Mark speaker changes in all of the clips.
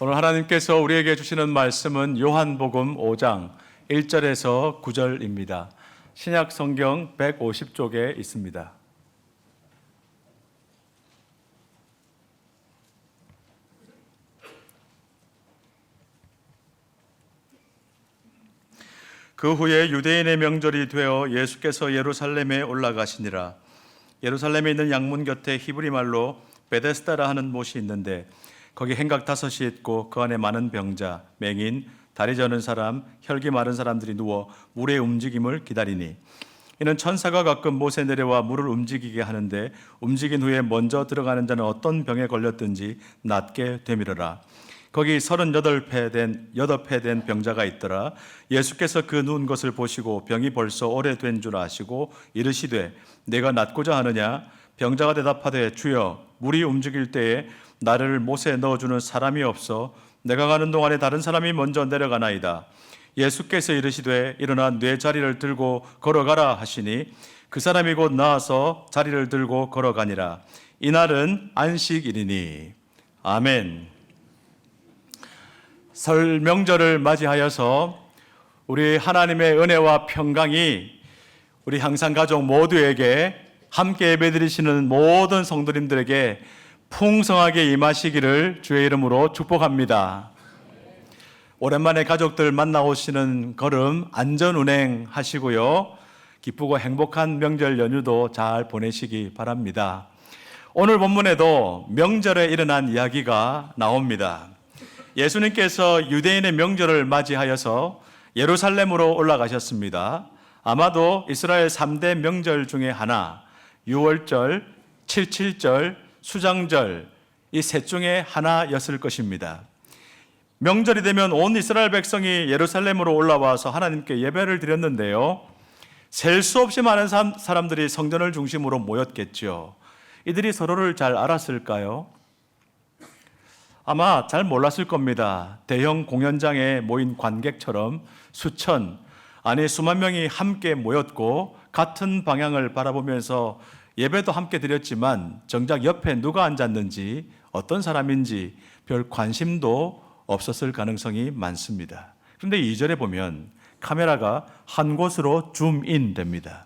Speaker 1: 오늘 하나님께서 우리에게 주시는 말씀은 요한복음 5장 1절에서 9절입니다. 신약 성경 150쪽에 있습니다. 그 후에 유대인의 명절이 되어 예수께서 예루살렘에 올라가시니라. 예루살렘에 있는 양문 곁에 히브리 말로 베데스다라 하는 못이 있는데 거기 행각 5이 있고 그 안에 많은 병자, 맹인, 다리 저는 사람, 혈기 마른 사람들이 누워 물의 움직임을 기다리니 이는 천사가 가끔 못에 내려와 물을 움직이게 하는데 움직인 후에 먼저 들어가는 자는 어떤 병에 걸렸든지 낫게 되밀어라. 거기 38폐 된 병자가 있더라. 예수께서 그 누운 것을 보시고 병이 벌써 오래된 줄 아시고 이르시되 내가 낫고자 하느냐? 병자가 대답하되 주여 물이 움직일 때에 나를 못에 넣어주는 사람이 없어 내가 가는 동안에 다른 사람이 먼저 내려가나이다. 예수께서 이르시되 일어나 네 자리를 들고 걸어가라 하시니 그 사람이 곧 나와서 자리를 들고 걸어가니라. 이날은 안식일이니. 아멘. 설 명절을 맞이하여서 우리 하나님의 은혜와 평강이 우리 향상가족 모두에게 함께 예배드리시는 모든 성도님들에게 풍성하게 임하시기를 주의 이름으로 축복합니다. 오랜만에 가족들 만나오시는 걸음 안전운행 하시고요. 기쁘고 행복한 명절 연휴도 잘 보내시기 바랍니다. 오늘 본문에도 명절에 일어난 이야기가 나옵니다. 예수님께서 유대인의 명절을 맞이하여서 예루살렘으로 올라가셨습니다. 아마도 이스라엘 3대 명절 중에 하나, 유월절, 칠칠절, 수장절, 이 셋 중에 하나였을 것입니다. 명절이 되면 온 이스라엘 백성이 예루살렘으로 올라와서 하나님께 예배를 드렸는데요. 셀 수 없이 많은 사람들이 성전을 중심으로 모였겠죠. 이들이 서로를 잘 알았을까요? 아마 잘 몰랐을 겁니다. 대형 공연장에 모인 관객처럼 수만 명이 함께 모였고 같은 방향을 바라보면서 예배도 함께 드렸지만 정작 옆에 누가 앉았는지 어떤 사람인지 별 관심도 없었을 가능성이 많습니다. 그런데 2절에 보면 카메라가 한 곳으로 줌인 됩니다.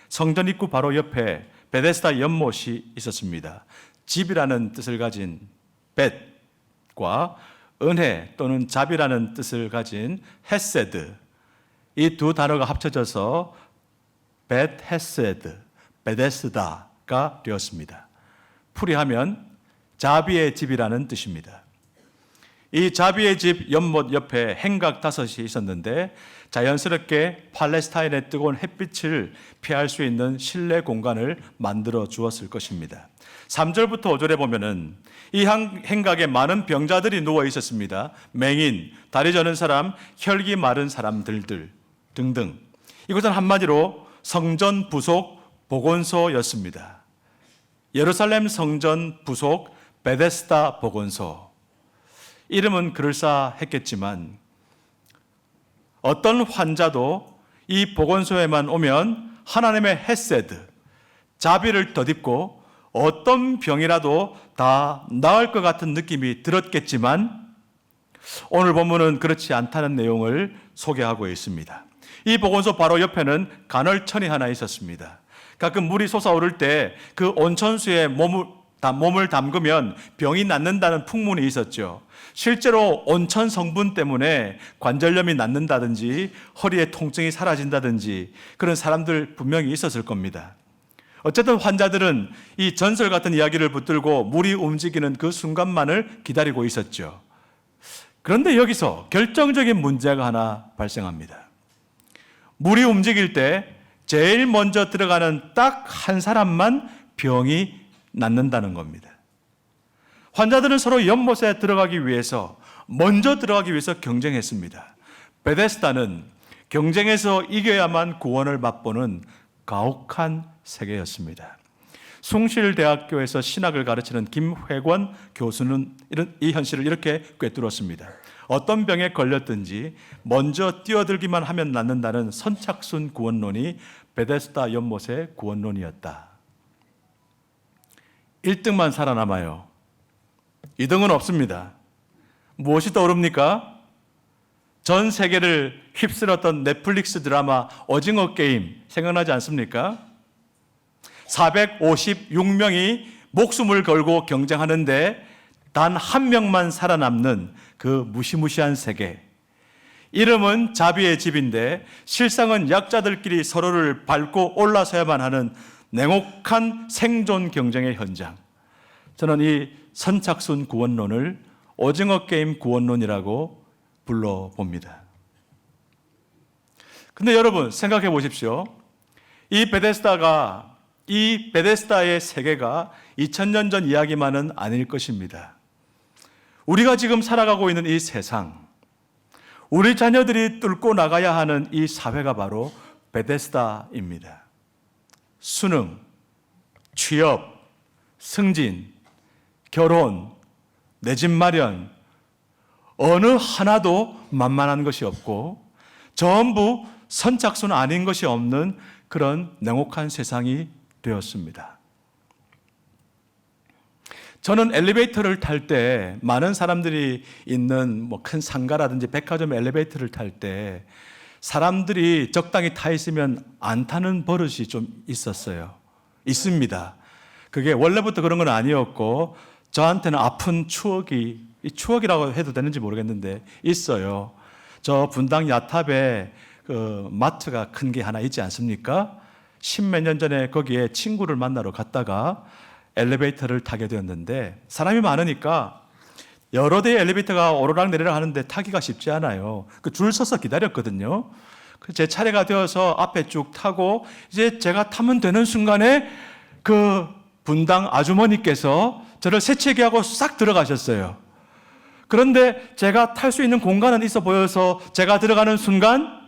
Speaker 1: 성전 입구 바로 옆에 베데스다 연못이 있었습니다. 집이라는 뜻을 가진 벳과 은혜 또는 잡이라는 뜻을 가진 헤세드, 이 두 단어가 합쳐져서 벳 헤세드, 베데스다가 되었습니다. 풀이하면 자비의 집이라는 뜻입니다. 이 자비의 집 연못 옆에 행각 5이 있었는데 자연스럽게 팔레스타인의 뜨거운 햇빛을 피할 수 있는 실내 공간을 만들어 주었을 것입니다. 3절부터 5절에 보면은 이 행각에 많은 병자들이 누워 있었습니다. 맹인, 다리 저는 사람, 혈기 마른 사람들 등등. 이것은 한마디로 성전 부속 보건소였습니다. 예루살렘 성전 부속 베데스다 보건소. 이름은 그럴싸했겠지만 어떤 환자도 이 보건소에만 오면 하나님의 헤세드, 자비를 덧입고 어떤 병이라도 다 나을 것 같은 느낌이 들었겠지만 오늘 본문은 그렇지 않다는 내용을 소개하고 있습니다. 이 보건소 바로 옆에는 간헐천이 하나 있었습니다. 가끔 물이 솟아오를 때 그 온천수에 몸을 담그면 병이 낫는다는 풍문이 있었죠. 실제로 온천 성분 때문에 관절염이 낫는다든지 허리의 통증이 사라진다든지 그런 사람들 분명히 있었을 겁니다. 어쨌든 환자들은 이 전설 같은 이야기를 붙들고 물이 움직이는 그 순간만을 기다리고 있었죠. 그런데 여기서 결정적인 문제가 하나 발생합니다. 물이 움직일 때 제일 먼저 들어가는 딱 한 사람만 병이 낫는다는 겁니다. 환자들은 서로 연못에 먼저 들어가기 위해서 경쟁했습니다. 베데스다는 경쟁에서 이겨야만 구원을 맛보는 가혹한 세계였습니다. 숭실대학교에서 신학을 가르치는 김회권 교수는 이 현실을 이렇게 꿰뚫었습니다. 어떤 병에 걸렸든지 먼저 뛰어들기만 하면 낫는다는 선착순 구원론이 베데스다 연못의 구원론이었다. 1등만 살아남아요. 2등은 없습니다. 무엇이 떠오릅니까? 전 세계를 휩쓸었던 넷플릭스 드라마 오징어 게임 생각나지 않습니까? 456명이 목숨을 걸고 경쟁하는데 단 한 명만 살아남는 그 무시무시한 세계. 이름은 자비의 집인데 실상은 약자들끼리 서로를 밟고 올라서야만 하는 냉혹한 생존 경쟁의 현장. 저는 이 선착순 구원론을 오징어 게임 구원론이라고 불러봅니다. 근데 여러분 생각해 보십시오. 이 베데스다의 세계가 2000년 전 이야기만은 아닐 것입니다. 우리가 지금 살아가고 있는 이 세상, 우리 자녀들이 뚫고 나가야 하는 이 사회가 바로 베데스다입니다. 수능, 취업, 승진, 결혼, 내 집 마련, 어느 하나도 만만한 것이 없고 전부 선착순 아닌 것이 없는 그런 냉혹한 세상이 되었습니다. 저는 엘리베이터를 탈 때 많은 사람들이 있는 큰 상가라든지 백화점 엘리베이터를 탈 때 사람들이 적당히 타 있으면 안 타는 버릇이 좀 있습니다. 그게 원래부터 그런 건 아니었고 저한테는 아픈 추억이라고 해도 되는지 모르겠는데 있어요. 저 분당 야탑에 그 마트가 큰 게 하나 있지 않습니까? 10몇 년 전에 거기에 친구를 만나러 갔다가 엘리베이터를 타게 되었는데 사람이 많으니까 여러 대의 엘리베이터가 오르락내리락 하는데 타기가 쉽지 않아요. 그 줄 서서 기다렸거든요. 제 차례가 되어서 앞에 쭉 타고 이제 제가 타면 되는 순간에 그 분당 아주머니께서 저를 새치기하고 싹 들어가셨어요. 그런데 제가 탈 수 있는 공간은 있어 보여서 제가 들어가는 순간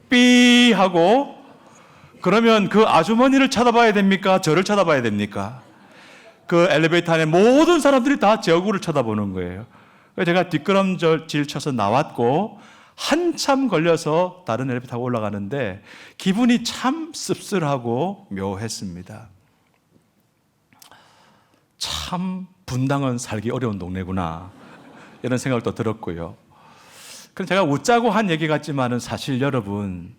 Speaker 1: 삐 하고, 그러면 그 아주머니를 쳐다봐야 됩니까? 저를 쳐다봐야 됩니까? 그 엘리베이터 안에 모든 사람들이 다 제 얼굴을 쳐다보는 거예요. 제가 뒷걸음질 쳐서 나왔고 한참 걸려서 다른 엘리베이터 타고 올라가는데 기분이 참 씁쓸하고 묘했습니다. 참 분당은 살기 어려운 동네구나, 이런 생각도 들었고요. 그럼 제가 웃자고 한 얘기 같지만은 사실 여러분,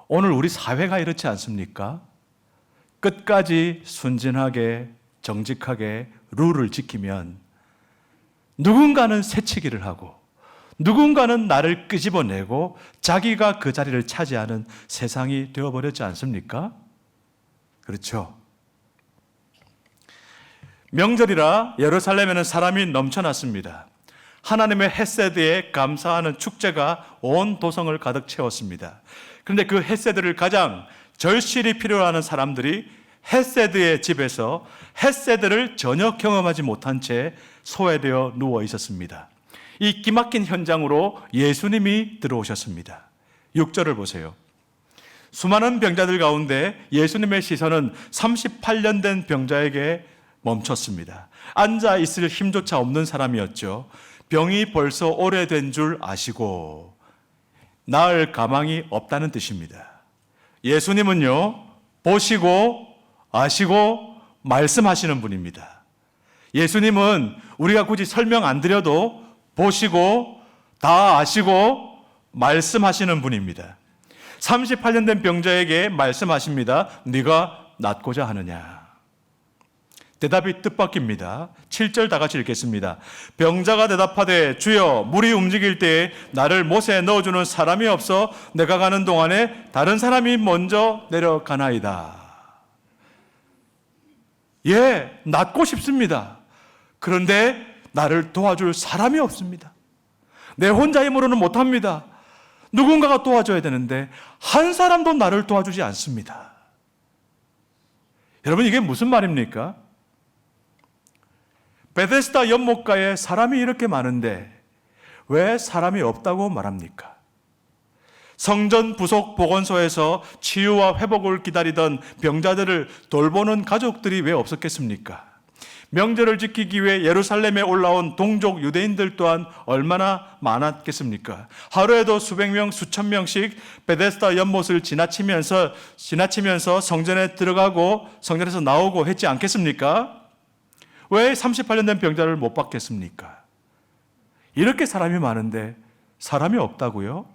Speaker 1: 오늘 우리 사회가 이렇지 않습니까? 끝까지 순진하게 정직하게 룰을 지키면 누군가는 새치기를 하고 누군가는 나를 끄집어내고 자기가 그 자리를 차지하는 세상이 되어버렸지 않습니까? 그렇죠. 명절이라 예루살렘에는 사람이 넘쳐났습니다. 하나님의 헤세드에 감사하는 축제가 온 도성을 가득 채웠습니다. 그런데 그 헤세드를 가장 절실히 필요로 하는 사람들이 헤세드의 집에서 헤세드를 전혀 경험하지 못한 채 소외되어 누워 있었습니다. 이 기막힌 현장으로 예수님이 들어오셨습니다. 6절을 보세요. 수많은 병자들 가운데 예수님의 시선은 38년 된 병자에게 멈췄습니다. 앉아 있을 힘조차 없는 사람이었죠. 병이 벌써 오래된 줄 아시고 나을 가망이 없다는 뜻입니다. 예수님은요, 보시고 아시고 말씀하시는 분입니다. 예수님은 우리가 굳이 설명 안 드려도 보시고 다 아시고 말씀하시는 분입니다. 38년 된 병자에게 말씀하십니다. 네가 낫고자 하느냐? 대답이 뜻밖입니다. 7절 다 같이 읽겠습니다. 병자가 대답하되 주여, 물이 움직일 때에 나를 못에 넣어주는 사람이 없어 내가 가는 동안에 다른 사람이 먼저 내려가나이다. 예, 낫고 싶습니다. 그런데 나를 도와줄 사람이 없습니다. 내 혼자 힘으로는 못합니다. 누군가가 도와줘야 되는데 한 사람도 나를 도와주지 않습니다. 여러분, 이게 무슨 말입니까? 베데스다 연못가에 사람이 이렇게 많은데 왜 사람이 없다고 말합니까? 성전 부속 보건소에서 치유와 회복을 기다리던 병자들을 돌보는 가족들이 왜 없었겠습니까? 명절을 지키기 위해 예루살렘에 올라온 동족 유대인들 또한 얼마나 많았겠습니까? 하루에도 수백 명, 수천 명씩 베데스다 연못을 지나치면서 성전에 들어가고 성전에서 나오고 했지 않겠습니까? 왜 38년 된 병자를 못 받겠습니까? 이렇게 사람이 많은데 사람이 없다고요?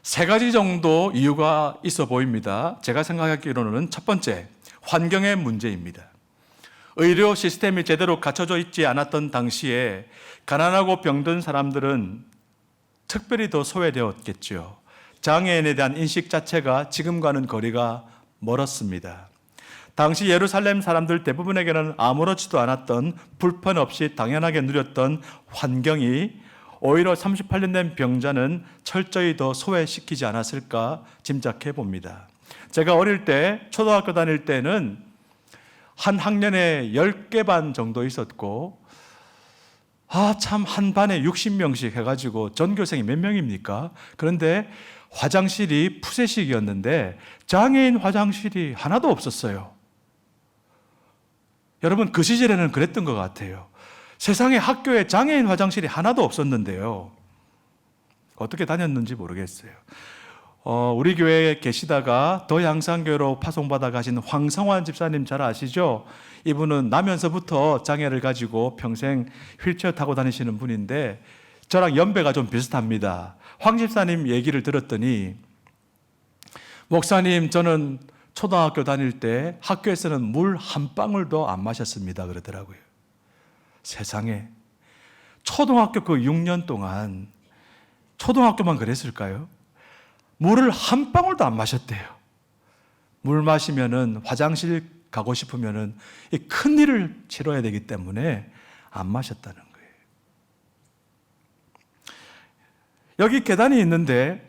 Speaker 1: 세 가지 정도 이유가 있어 보입니다. 제가 생각하기로는 첫 번째, 환경의 문제입니다. 의료 시스템이 제대로 갖춰져 있지 않았던 당시에 가난하고 병든 사람들은 특별히 더 소외되었겠죠. 장애인에 대한 인식 자체가 지금과는 거리가 멀었습니다. 당시 예루살렘 사람들 대부분에게는 아무렇지도 않았던, 불편 없이 당연하게 누렸던 환경이 오히려 38년 된 병자는 철저히 더 소외시키지 않았을까 짐작해 봅니다. 제가 어릴 때, 초등학교 다닐 때는 한 학년에 10개 반 정도 있었고, 참 한 반에 60명씩 해가지고 전교생이 몇 명입니까? 그런데 화장실이 푸세식이었는데 장애인 화장실이 하나도 없었어요. 여러분, 그 시절에는 그랬던 것 같아요. 세상에 학교에 장애인 화장실이 하나도 없었는데요. 어떻게 다녔는지 모르겠어요. 우리 교회에 계시다가 더 양산교회로 파송받아 가신 황성환 집사님 잘 아시죠? 이분은 나면서부터 장애를 가지고 평생 휠체어 타고 다니시는 분인데 저랑 연배가 좀 비슷합니다. 황 집사님 얘기를 들었더니, 목사님, 저는 초등학교 다닐 때 학교에서는 물 한 방울도 안 마셨습니다 그러더라고요. 세상에, 초등학교 그 6년 동안 초등학교만 그랬을까요? 물을 한 방울도 안 마셨대요. 물 마시면은, 화장실 가고 싶으면은 큰 일을 치러야 되기 때문에 안 마셨다는 거예요. 여기 계단이 있는데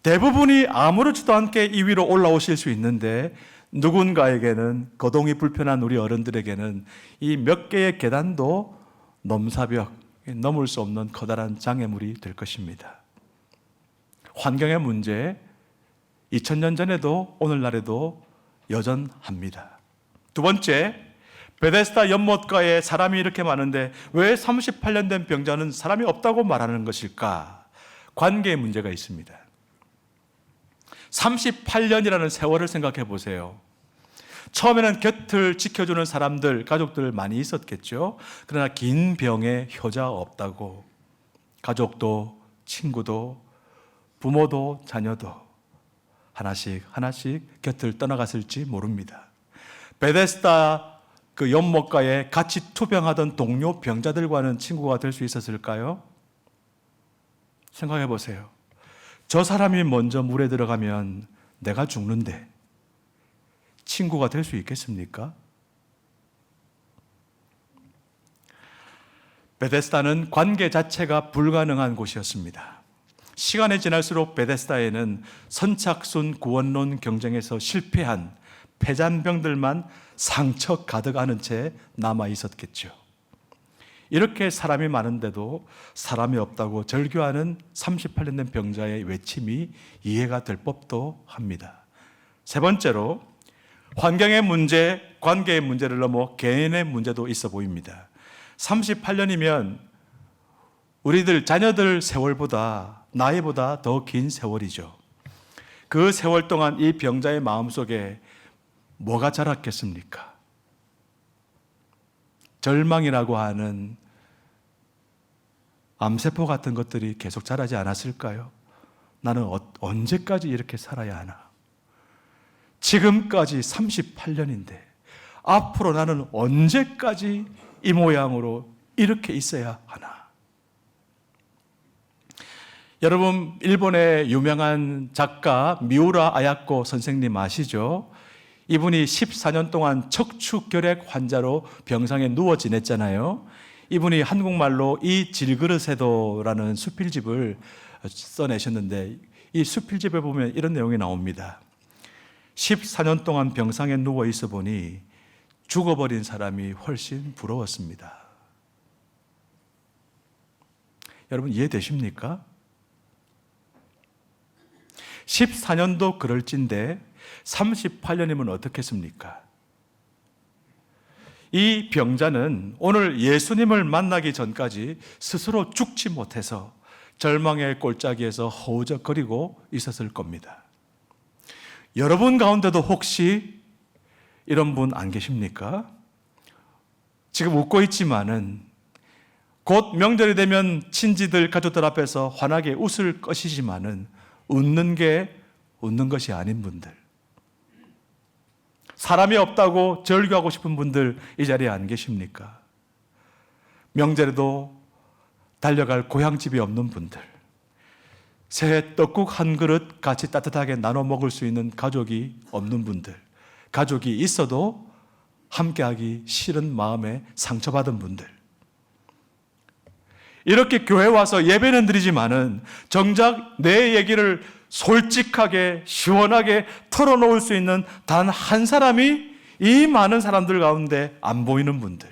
Speaker 1: 대부분이 아무렇지도 않게 이 위로 올라오실 수 있는데, 누군가에게는, 거동이 불편한 우리 어른들에게는 이 몇 개의 계단도 넘사벽, 넘을 수 없는 커다란 장애물이 될 것입니다. 환경의 문제, 2000년 전에도 오늘날에도 여전합니다. 두 번째, 베데스다 연못가에 사람이 이렇게 많은데 왜 38년 된 병자는 사람이 없다고 말하는 것일까? 관계의 문제가 있습니다. 38년이라는 세월을 생각해 보세요. 처음에는 곁을 지켜주는 사람들, 가족들 많이 있었겠죠. 그러나 긴 병에 효자 없다고 가족도, 친구도, 부모도, 자녀도 하나씩 곁을 떠나갔을지 모릅니다. 베데스다 그 연못가에 같이 투병하던 동료 병자들과는 친구가 될 수 있었을까요? 생각해 보세요. 저 사람이 먼저 물에 들어가면 내가 죽는데 친구가 될 수 있겠습니까? 베데스다는 관계 자체가 불가능한 곳이었습니다. 시간이 지날수록 베데스다에는 선착순 구원론 경쟁에서 실패한 패잔병들만 상처 가득 안은 채 남아 있었겠죠. 이렇게 사람이 많은데도 사람이 없다고 절규하는 38년 된 병자의 외침이 이해가 될 법도 합니다. 세 번째로, 환경의 문제, 관계의 문제를 넘어 개인의 문제도 있어 보입니다. 38년이면 우리들 자녀들 세월보다, 나이보다 더 긴 세월이죠. 그 세월 동안 이 병자의 마음속에 뭐가 자랐겠습니까? 절망이라고 하는 암세포 같은 것들이 계속 자라지 않았을까요? 나는 언제까지 이렇게 살아야 하나? 지금까지 38년인데 앞으로 나는 언제까지 이 모양으로 이렇게 있어야 하나? 여러분, 일본의 유명한 작가 미우라 아야코 선생님 아시죠? 이분이 14년 동안 척추결핵 환자로 병상에 누워 지냈잖아요. 이분이 한국말로 이 질그릇에도라는 수필집을 써내셨는데, 이 수필집에 보면 이런 내용이 나옵니다. 14년 동안 병상에 누워 있어 보니 죽어버린 사람이 훨씬 부러웠습니다. 여러분, 이해되십니까? 14년도 그럴진데 38년이면 어떻겠습니까? 이 병자는 오늘 예수님을 만나기 전까지 스스로 죽지 못해서 절망의 골짜기에서 허우적거리고 있었을 겁니다. 여러분 가운데도 혹시 이런 분 안 계십니까? 지금 웃고 있지만은 곧 명절이 되면 친지들, 가족들 앞에서 환하게 웃을 것이지만은 웃는 것이 아닌 분들, 사람이 없다고 절규하고 싶은 분들 이 자리에 안 계십니까? 명절에도 달려갈 고향집이 없는 분들, 새해 떡국 한 그릇 같이 따뜻하게 나눠 먹을 수 있는 가족이 없는 분들, 가족이 있어도 함께하기 싫은 마음에 상처받은 분들, 이렇게 교회 와서 예배는 드리지만은 정작 내 얘기를 솔직하게 시원하게 털어놓을 수 있는 단 한 사람이 이 많은 사람들 가운데 안 보이는 분들,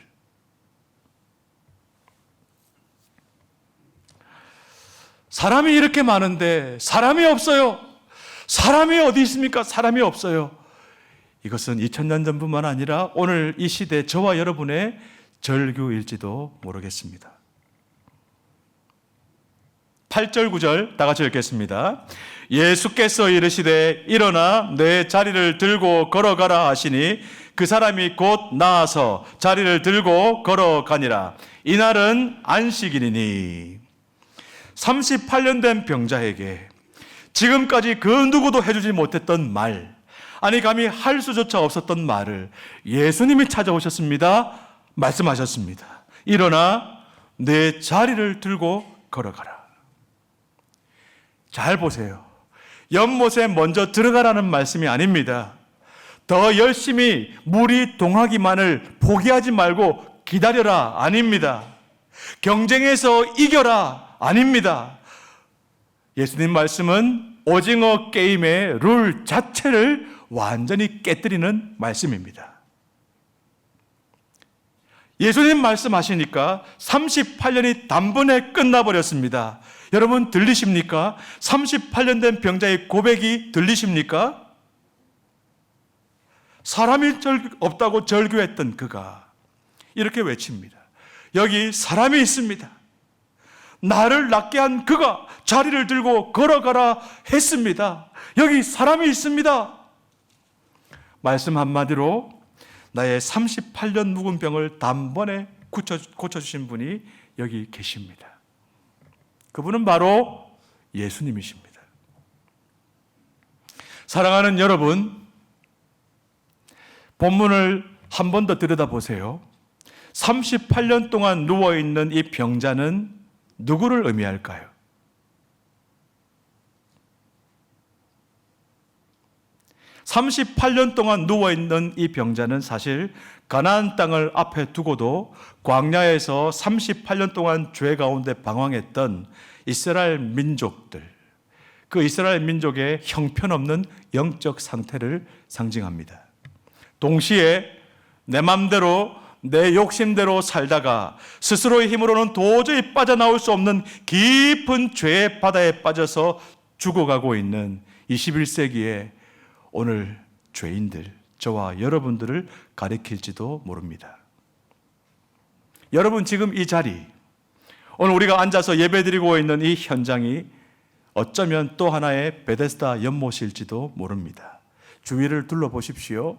Speaker 1: 사람이 이렇게 많은데 사람이 없어요. 사람이 어디 있습니까? 사람이 없어요. 이것은 2000년 전뿐만 아니라 오늘 이 시대 저와 여러분의 절규일지도 모르겠습니다. 8절 9절 다 같이 읽겠습니다. 예수께서 이르시되 일어나 내 자리를 들고 걸어가라 하시니 그 사람이 곧 나아서 자리를 들고 걸어가니라. 이날은 안식일이니. 38년 된 병자에게 지금까지 그 누구도 해주지 못했던 말, 아니 감히 할 수조차 없었던 말을 예수님이 찾아오셨습니다. 말씀하셨습니다. 일어나 내 자리를 들고 걸어가라. 잘 보세요. 연못에 먼저 들어가라는 말씀이 아닙니다. 더 열심히 물이 동하기만을 포기하지 말고 기다려라 아닙니다. 경쟁에서 이겨라 아닙니다. 예수님 말씀은 오징어 게임의 룰 자체를 완전히 깨뜨리는 말씀입니다. 예수님 말씀하시니까 38년이 단번에 끝나버렸습니다. 여러분 들리십니까? 38년 된 병자의 고백이 들리십니까? 사람이 없다고 절규했던 그가 이렇게 외칩니다. 여기 사람이 있습니다. 나를 낫게 한 그가 자리를 들고 걸어가라 했습니다. 여기 사람이 있습니다. 말씀 한마디로 나의 38년 묵은 병을 단번에 고쳐주신 분이 여기 계십니다. 그분은 바로 예수님이십니다. 사랑하는 여러분, 본문을 한 번 더 들여다보세요. 38년 동안 누워있는 이 병자는 누구를 의미할까요? (38년) 동안 누워있는 이 병자는 사실 가나안 땅을 앞에 두고도 광야에서 38년 동안 죄 가운데 방황했던 이스라엘 민족들, 그 이스라엘 민족의 형편없는 영적 상태를 상징합니다. 동시에 내 맘대로 내 욕심대로 살다가 스스로의 힘으로는 도저히 빠져나올 수 없는 깊은 죄의 바다에 빠져서 죽어가고 있는 21세기의 오늘 죄인들, 저와 여러분들을 가리킬지도 모릅니다. 여러분 지금 이 자리, 오늘 우리가 앉아서 예배드리고 있는 이 현장이 어쩌면 또 하나의 베데스다 연못일지도 모릅니다. 주위를 둘러보십시오.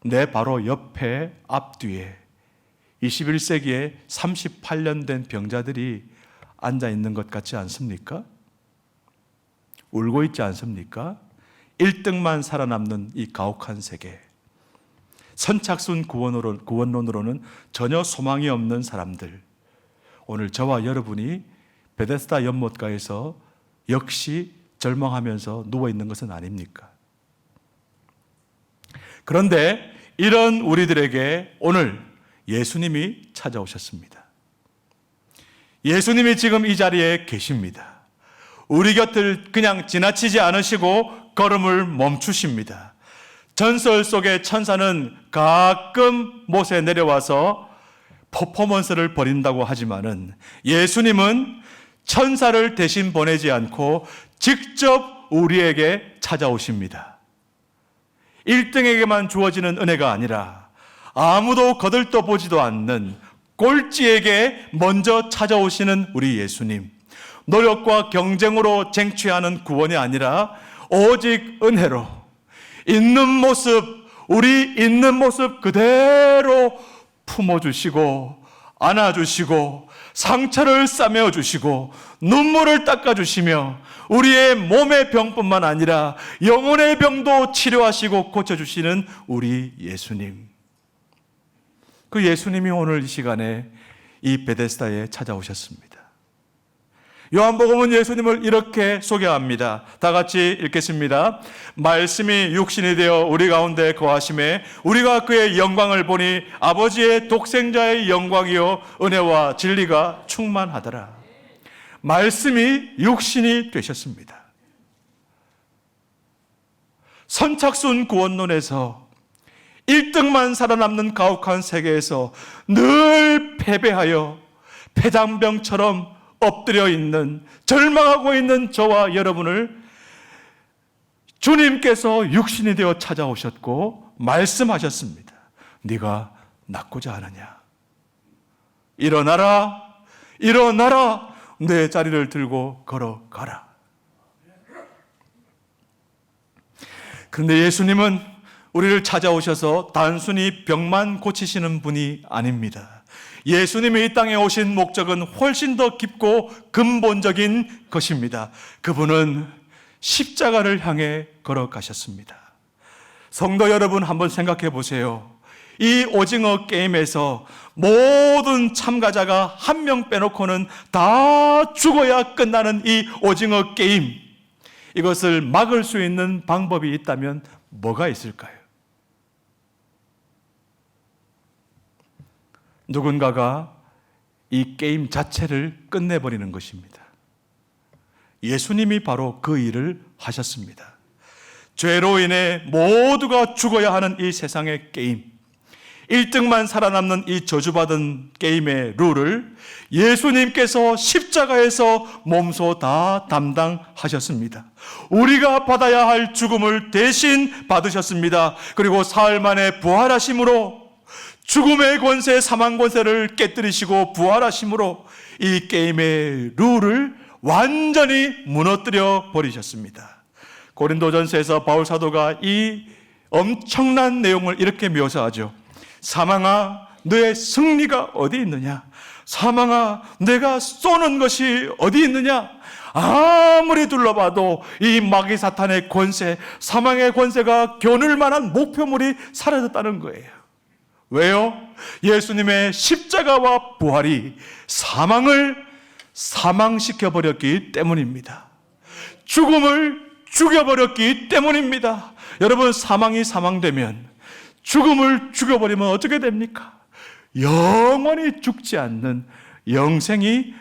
Speaker 1: 내 바로 옆에 앞뒤에 21세기에 38년 된 병자들이 앉아 있는 것 같지 않습니까? 울고 있지 않습니까? 1등만 살아남는 이 가혹한 세계, 선착순 구원론으로는 전혀 소망이 없는 사람들, 오늘 저와 여러분이 베데스다 연못가에서 역시 절망하면서 누워있는 것은 아닙니까? 그런데 이런 우리들에게 오늘 예수님이 찾아오셨습니다. 예수님이 지금 이 자리에 계십니다. 우리 곁을 그냥 지나치지 않으시고 걸음을 멈추십니다. 전설 속의 천사는 가끔 못에 내려와서 퍼포먼스를 벌인다고 하지만은 예수님은 천사를 대신 보내지 않고 직접 우리에게 찾아오십니다. 1등에게만 주어지는 은혜가 아니라 아무도 거들떠 보지도 않는 꼴찌에게 먼저 찾아오시는 우리 예수님. 노력과 경쟁으로 쟁취하는 구원이 아니라 오직 은혜로 있는 모습, 우리 있는 모습 그대로 품어주시고 안아주시고 상처를 싸매어주시고 눈물을 닦아주시며 우리의 몸의 병뿐만 아니라 영혼의 병도 치료하시고 고쳐주시는 우리 예수님. 그 예수님이 오늘 이 시간에 이 베데스다에 찾아오셨습니다. 요한복음은 예수님을 이렇게 소개합니다. 다 같이 읽겠습니다. 말씀이 육신이 되어 우리 가운데 거하심에 우리가 그의 영광을 보니 아버지의 독생자의 영광이요 은혜와 진리가 충만하더라. 말씀이 육신이 되셨습니다. 선착순 구원론에서 1등만 살아남는 가혹한 세계에서 늘 패배하여 폐장병처럼 엎드려 있는, 절망하고 있는 저와 여러분을 주님께서 육신이 되어 찾아오셨고 말씀하셨습니다. 네가 낫고자 하느냐? 일어나라, 일어나라, 내 자리를 들고 걸어가라. 그런데 예수님은 우리를 찾아오셔서 단순히 병만 고치시는 분이 아닙니다. 예수님이 이 땅에 오신 목적은 훨씬 더 깊고 근본적인 것입니다. 그분은 십자가를 향해 걸어가셨습니다. 성도 여러분, 한번 생각해 보세요. 이 오징어 게임에서 모든 참가자가 한 명 빼놓고는 다 죽어야 끝나는 이 오징어 게임, 이것을 막을 수 있는 방법이 있다면 뭐가 있을까요? 누군가가 이 게임 자체를 끝내버리는 것입니다. 예수님이 바로 그 일을 하셨습니다. 죄로 인해 모두가 죽어야 하는 이 세상의 게임, 1등만 살아남는 이 저주받은 게임의 룰을 예수님께서 십자가에서 몸소 다 담당하셨습니다. 우리가 받아야 할 죽음을 대신 받으셨습니다. 그리고 사흘 만에 부활하심으로 죽음의 권세, 사망 권세를 깨뜨리시고 부활하심으로 이 게임의 룰을 완전히 무너뜨려 버리셨습니다. 고린도전서에서 바울 사도가 이 엄청난 내용을 이렇게 묘사하죠. 사망아, 너의 승리가 어디 있느냐? 사망아, 내가 쏘는 것이 어디 있느냐? 아무리 둘러봐도 이 마귀 사탄의 권세, 사망의 권세가 겨눌 만한 목표물이 사라졌다는 거예요. 왜요? 예수님의 십자가와 부활이 사망을 사망시켜버렸기 때문입니다. 죽음을 죽여버렸기 때문입니다. 여러분, 사망이 사망되면, 죽음을 죽여버리면 어떻게 됩니까? 영원히 죽지 않는 영생이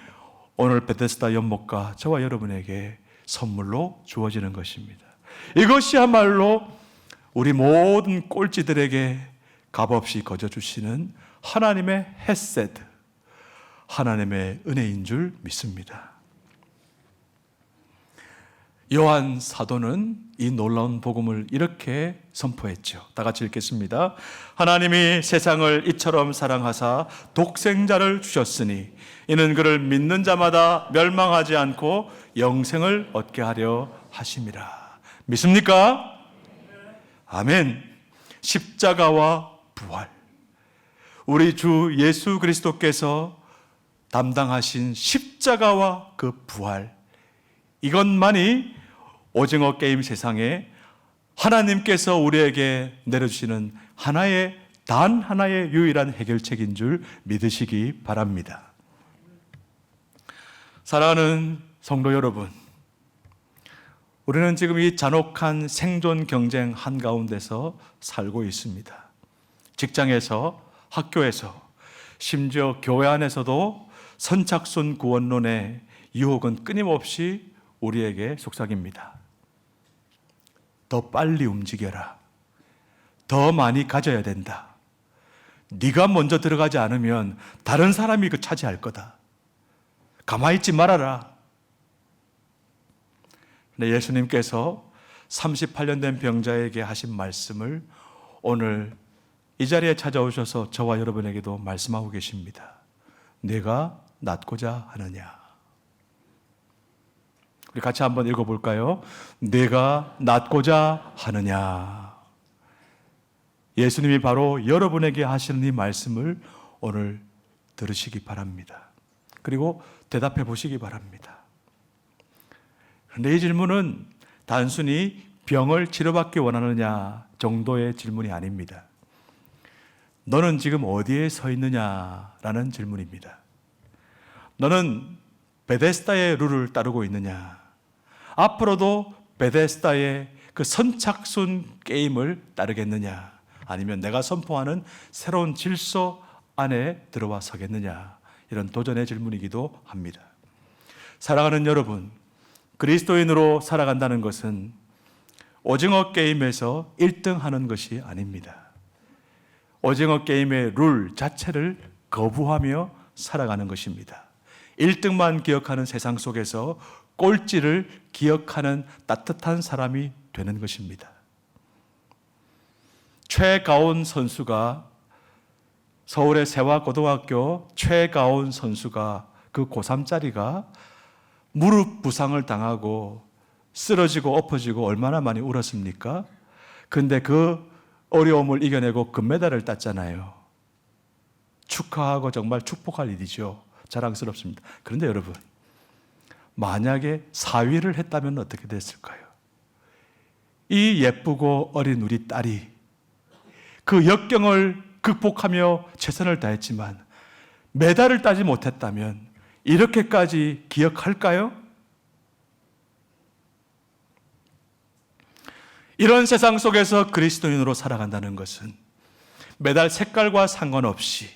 Speaker 1: 오늘 베데스다 연못가 저와 여러분에게 선물로 주어지는 것입니다. 이것이야말로 우리 모든 꼴찌들에게 값없이 거저주시는 하나님의 헤세드, 하나님의 은혜인 줄 믿습니다. 요한 사도는 이 놀라운 복음을 이렇게 선포했죠. 다 같이 읽겠습니다. 하나님이 세상을 이처럼 사랑하사 독생자를 주셨으니 이는 그를 믿는 자마다 멸망하지 않고 영생을 얻게 하려 하심이라. 믿습니까? 아멘. 십자가와 부활, 우리 주 예수 그리스도께서 담당하신 십자가와 그 부활, 이것만이 오징어 게임 세상에 하나님께서 우리에게 내려주시는 단 하나의 유일한 해결책인 줄 믿으시기 바랍니다. 사랑하는 성도 여러분, 우리는 지금 이 잔혹한 생존 경쟁 한가운데서 살고 있습니다. 직장에서, 학교에서, 심지어 교회 안에서도 선착순 구원론의 유혹은 끊임없이 우리에게 속삭입니다. 더 빨리 움직여라. 더 많이 가져야 된다. 네가 먼저 들어가지 않으면 다른 사람이 그 차지할 거다. 가만히 있지 말아라. 근데 예수님께서 38년 된 병자에게 하신 말씀을 오늘 이 자리에 찾아오셔서 저와 여러분에게도 말씀하고 계십니다. 내가 낫고자 하느냐? 우리 같이 한번 읽어볼까요? 내가 낫고자 하느냐? 예수님이 바로 여러분에게 하시는 이 말씀을 오늘 들으시기 바랍니다. 그리고 대답해 보시기 바랍니다. 그런데 이 질문은 단순히 병을 치료받기 원하느냐 정도의 질문이 아닙니다. 너는 지금 어디에 서 있느냐라는 질문입니다. 너는 베데스다의 룰을 따르고 있느냐? 앞으로도 베데스다의 그 선착순 게임을 따르겠느냐? 아니면 내가 선포하는 새로운 질서 안에 들어와 서겠느냐? 이런 도전의 질문이기도 합니다. 사랑하는 여러분, 그리스도인으로 살아간다는 것은 오징어 게임에서 1등 하는 것이 아닙니다. 오징어 게임의 룰 자체를 거부하며 살아가는 것입니다. 1등만 기억하는 세상 속에서 꼴찌를 기억하는 따뜻한 사람이 되는 것입니다. 최가온 선수가 서울의 세화고등학교 최가온 선수가 그 고3짜리가 무릎 부상을 당하고 쓰러지고 엎어지고 얼마나 많이 울었습니까? 근데 그 어려움을 이겨내고 금메달을 땄잖아요. 축하하고 정말 축복할 일이죠. 자랑스럽습니다. 그런데 여러분, 만약에 4위를 했다면 어떻게 됐을까요? 이 예쁘고 어린 우리 딸이 그 역경을 극복하며 최선을 다했지만 메달을 따지 못했다면 이렇게까지 기억할까요? 이런 세상 속에서 그리스도인으로 살아간다는 것은 메달 색깔과 상관없이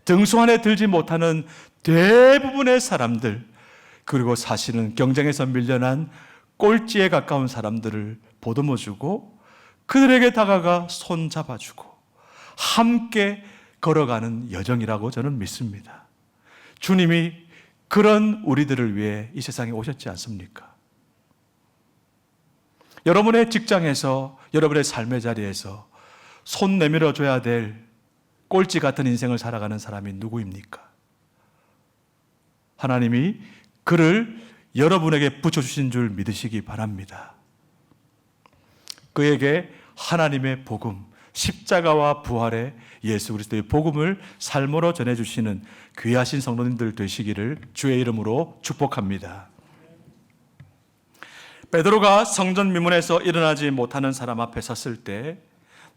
Speaker 1: 등수 안에 들지 못하는 대부분의 사람들, 그리고 사실은 경쟁에서 밀려난 꼴찌에 가까운 사람들을 보듬어주고 그들에게 다가가 손 잡아주고 함께 걸어가는 여정이라고 저는 믿습니다. 주님이 그런 우리들을 위해 이 세상에 오셨지 않습니까? 여러분의 직장에서, 여러분의 삶의 자리에서 손 내밀어 줘야 될 꼴찌 같은 인생을 살아가는 사람이 누구입니까? 하나님이 그를 여러분에게 붙여주신 줄 믿으시기 바랍니다. 그에게 하나님의 복음, 십자가와 부활의 예수 그리스도의 복음을 삶으로 전해주시는 귀하신 성도님들 되시기를 주의 이름으로 축복합니다. 베드로가 성전 미문에서 일어나지 못하는 사람 앞에 섰을 때,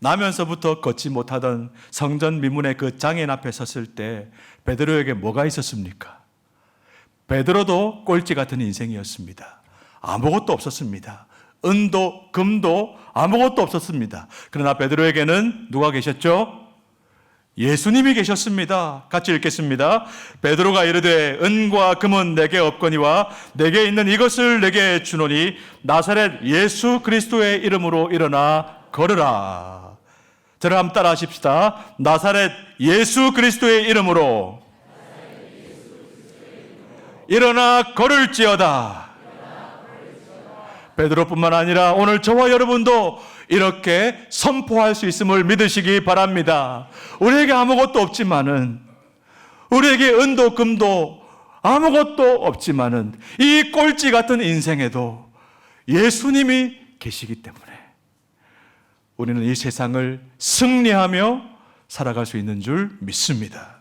Speaker 1: 나면서부터 걷지 못하던 성전 미문의 그 장애인 앞에 섰을 때 베드로에게 뭐가 있었습니까? 베드로도 꼴찌 같은 인생이었습니다. 아무것도 없었습니다. 은도 금도 아무것도 없었습니다. 그러나 베드로에게는 누가 계셨죠? 예수님이 계셨습니다. 같이 읽겠습니다. 베드로가 이르되 은과 금은 내게 없거니와 내게 있는 이것을 내게 주노니 나사렛 예수 그리스도의 이름으로 일어나 걸으라. 저를 한번 따라 하십시다. 나사렛 예수 그리스도의 이름으로 일어나 걸을지어다. 베드로뿐만 아니라 오늘 저와 여러분도 이렇게 선포할 수 있음을 믿으시기 바랍니다. 우리에게 아무것도 없지만은, 우리에게 은도 금도 아무것도 없지만은 이 꼴찌 같은 인생에도 예수님이 계시기 때문에 우리는 이 세상을 승리하며 살아갈 수 있는 줄 믿습니다.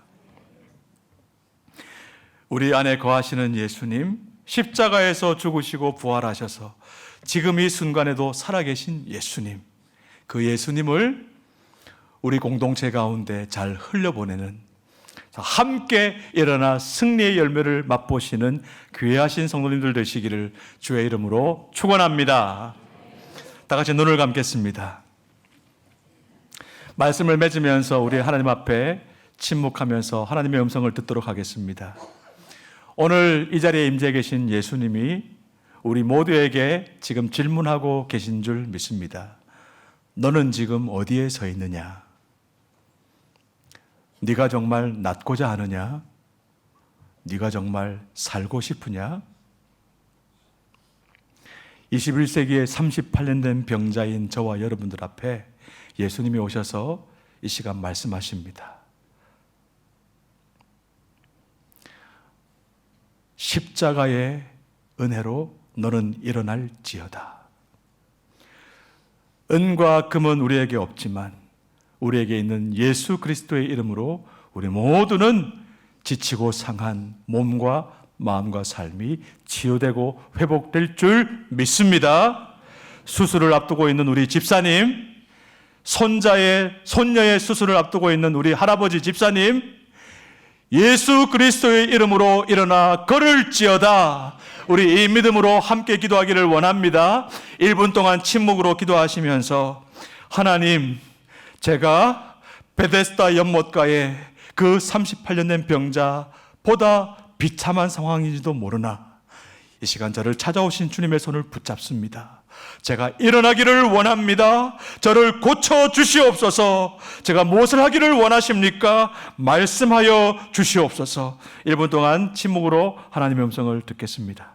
Speaker 1: 우리 안에 거하시는 예수님, 십자가에서 죽으시고 부활하셔서 지금 이 순간에도 살아계신 예수님, 그 예수님을 우리 공동체 가운데 잘 흘려보내는, 함께 일어나 승리의 열매를 맛보시는 귀하신 성도님들 되시기를 주의 이름으로 축원합니다. 다 같이 눈을 감겠습니다. 말씀을 맺으면서 우리 하나님 앞에 침묵하면서 하나님의 음성을 듣도록 하겠습니다. 오늘 이 자리에 임재 계신 예수님이 우리 모두에게 지금 질문하고 계신 줄 믿습니다. 너는 지금 어디에 서 있느냐? 네가 정말 낫고자 하느냐? 네가 정말 살고 싶으냐? 21세기에 38년 된 병자인 저와 여러분들 앞에 예수님이 오셔서 이 시간 말씀하십니다. 십자가의 은혜로 너는 일어날지어다. 은과 금은 우리에게 없지만 우리에게 있는 예수 그리스도의 이름으로 우리 모두는 지치고 상한 몸과 마음과 삶이 치유되고 회복될 줄 믿습니다. 수술을 앞두고 있는 우리 집사님, 손녀의 수술을 앞두고 있는 우리 할아버지 집사님, 예수 그리스도의 이름으로 일어나 걸을지어다. 우리 이 믿음으로 함께 기도하기를 원합니다. 1분 동안 침묵으로 기도하시면서, 하나님, 제가 베데스다 연못가에 그 38년 된 병자보다 비참한 상황인지도 모르나 이 시간 저를 찾아오신 주님의 손을 붙잡습니다. 제가 일어나기를 원합니다. 저를 고쳐 주시옵소서. 제가 무엇을 하기를 원하십니까? 말씀하여 주시옵소서. 1분 동안 침묵으로 하나님의 음성을 듣겠습니다.